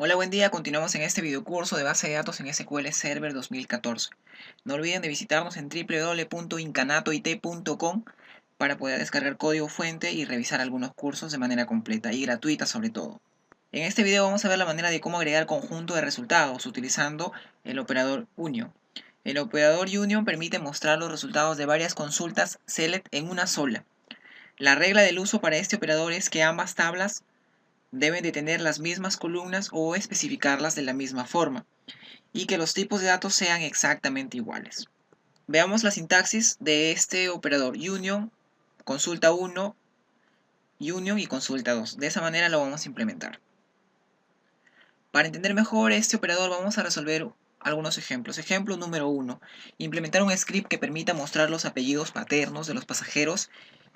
Hola, buen día. Continuamos en este videocurso de base de datos en SQL Server 2014. No olviden de visitarnos en www.incanatoit.com para poder descargar código fuente y revisar algunos cursos de manera completa y gratuita sobre todo. En este video vamos a ver la manera de cómo agregar conjunto de resultados utilizando el operador union. El operador union permite mostrar los resultados de varias consultas select en una sola. La regla del uso para este operador es que ambas tablas deben de tener las mismas columnas o especificarlas de la misma forma, y que los tipos de datos sean exactamente iguales. Veamos la sintaxis de este operador union, consulta 1, union y consulta 2. De esa manera lo vamos a implementar. Para entender mejor este operador vamos a resolver algunos ejemplos. Ejemplo número 1. Implementar un script que permita mostrar los apellidos paternos de los pasajeros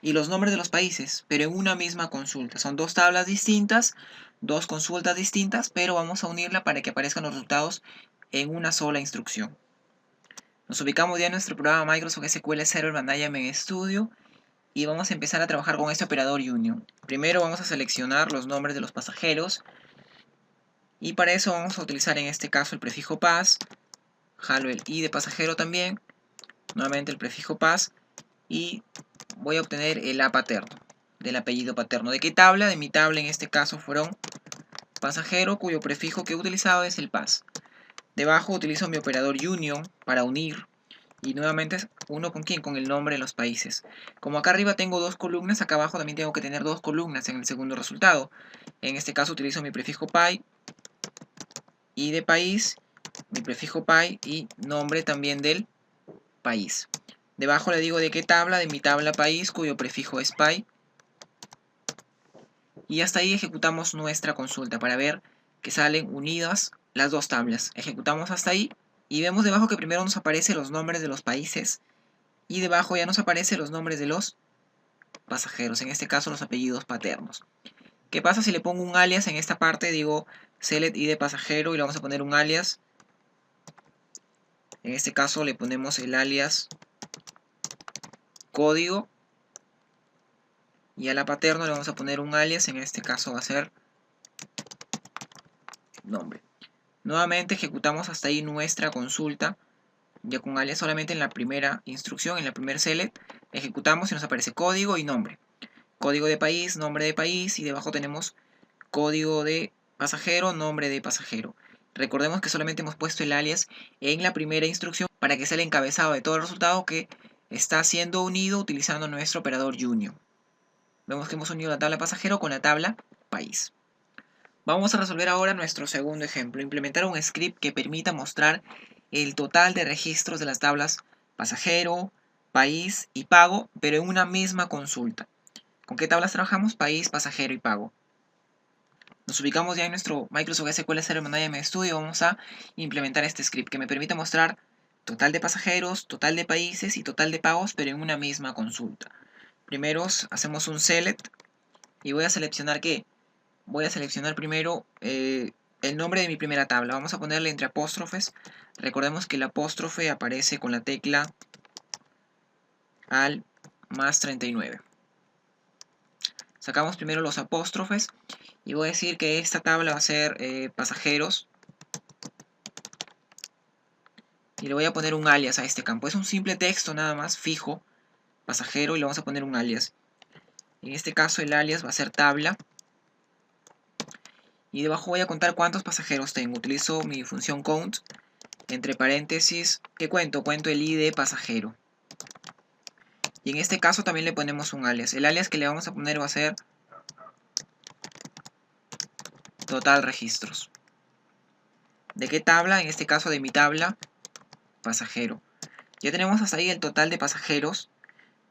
y los nombres de los países, pero en una misma consulta. Son dos tablas distintas, dos consultas distintas, pero vamos a unirla para que aparezcan los resultados en una sola instrucción. Nos ubicamos ya en nuestro programa Microsoft SQL Server Management Studio y vamos a empezar a trabajar con este operador union. Primero vamos a seleccionar los nombres de los pasajeros y para eso vamos a utilizar en este caso el prefijo pas, jalo el i de pasajero también, nuevamente el prefijo pas y voy a obtener el a paterno, del apellido paterno. ¿De qué tabla? De mi tabla en este caso fueron pasajero, cuyo prefijo que he utilizado es el pas. Debajo utilizo mi operador union para unir y nuevamente uno con quién, con el nombre de los países. Como acá arriba tengo dos columnas, acá abajo también tengo que tener dos columnas en el segundo resultado. En este caso utilizo mi prefijo py, i de país, mi prefijo py y nombre también del país. Debajo le digo de qué tabla, de mi tabla país, cuyo prefijo es py. Y hasta ahí ejecutamos nuestra consulta para ver que salen unidas las dos tablas. Ejecutamos hasta ahí y vemos debajo que primero nos aparecen los nombres de los países y debajo ya nos aparecen los nombres de los pasajeros, en este caso los apellidos paternos. ¿Qué pasa si le pongo un alias en esta parte? Digo select i de pasajero y le vamos a poner un alias. En este caso le ponemos el alias código y a la paterno le vamos a poner un alias, en este caso va a ser nombre. Nuevamente ejecutamos hasta ahí nuestra consulta, ya con alias solamente en la primera instrucción, en la primer select, ejecutamos y nos aparece código y nombre. Código de país, nombre de país y debajo tenemos código de pasajero, nombre de pasajero. Recordemos que solamente hemos puesto el alias en la primera instrucción para que sea el encabezado de todo el resultado que está siendo unido utilizando nuestro operador union. Vemos que hemos unido la tabla pasajero con la tabla país. Vamos a resolver ahora nuestro segundo ejemplo, implementar un script que permita mostrar el total de registros de las tablas pasajero, país y pago, pero en una misma consulta. ¿Con qué tablas trabajamos? País, pasajero y pago. Nos ubicamos ya en nuestro Microsoft SQL Server Management Studio. Vamos a implementar este script que me permite mostrar total de pasajeros, total de países y total de pagos, pero en una misma consulta. Primero hacemos un select y voy a seleccionar ¿qué? Voy a seleccionar primero el nombre de mi primera tabla. Vamos a ponerle entre apóstrofes. Recordemos que el apóstrofe aparece con la tecla al más 39. Sacamos primero los apóstrofes y voy a decir que esta tabla va a ser pasajeros. Y le voy a poner un alias a este campo. Es un simple texto nada más, fijo, pasajero, y le vamos a poner un alias. En este caso el alias va a ser tabla. Y debajo voy a contar cuántos pasajeros tengo. Utilizo mi función count. Entre paréntesis, ¿qué cuento? Cuento el id de pasajero. Y en este caso también le ponemos un alias. El alias que le vamos a poner va a ser total registros. ¿De qué tabla? En este caso de mi tabla pasajero. Ya tenemos hasta ahí el total de pasajeros.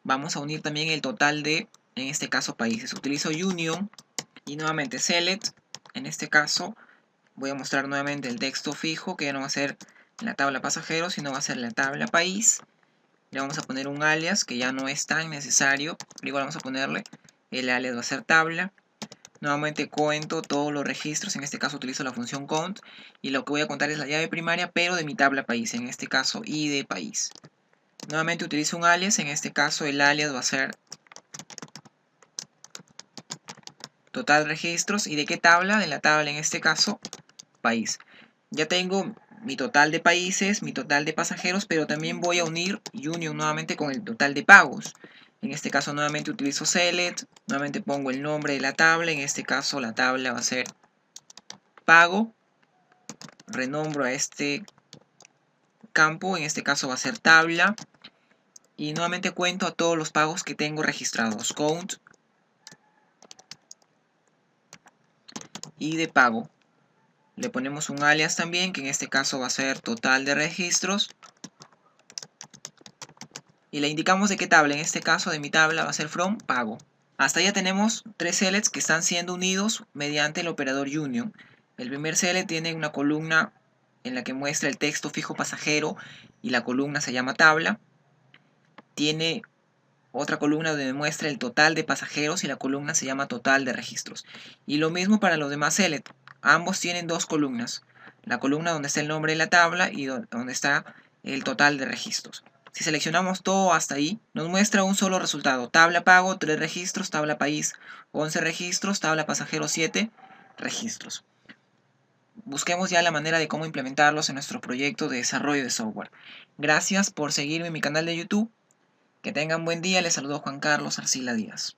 Vamos a unir también el total de, en este caso, países. Utilizo union y nuevamente select. En este caso voy a mostrar nuevamente el texto fijo, que ya no va a ser la tabla pasajero, sino va a ser la tabla país. Le vamos a poner un alias que ya no es tan necesario, pero igual vamos a ponerle el alias va a ser tabla. Nuevamente cuento todos los registros, en este caso utilizo la función count y lo que voy a contar es la llave primaria, pero de mi tabla país, en este caso id de país. Nuevamente utilizo un alias, en este caso el alias va a ser total registros. ¿Y de qué tabla? De la tabla en este caso país. Ya tengo mi total de países, mi total de pasajeros, pero también voy a unir Union nuevamente con el total de pagos. En este caso nuevamente utilizo select, nuevamente pongo el nombre de la tabla, en este caso la tabla va a ser pago, renombro a este campo, en este caso va a ser tabla, y nuevamente cuento a todos los pagos que tengo registrados, count y de pago. Le ponemos un alias también, que en este caso va a ser total de registros. Y le indicamos de qué tabla, en este caso de mi tabla va a ser from pago. Hasta ya tenemos 3 selects que están siendo unidos mediante el operador union. El primer select tiene una columna en la que muestra el texto fijo pasajero y la columna se llama tabla. Tiene otra columna donde muestra el total de pasajeros y la columna se llama total de registros. Y lo mismo para los demás select. Ambos tienen dos columnas. La columna donde está el nombre de la tabla y donde está el total de registros. Si seleccionamos todo hasta ahí, nos muestra un solo resultado. Tabla pago, 3 registros, tabla país, 11 registros, tabla pasajero, 7 registros. Busquemos ya la manera de cómo implementarlos en nuestro proyecto de desarrollo de software. Gracias por seguirme en mi canal de YouTube. Que tengan buen día. Les saludo Juan Carlos Arcila Díaz.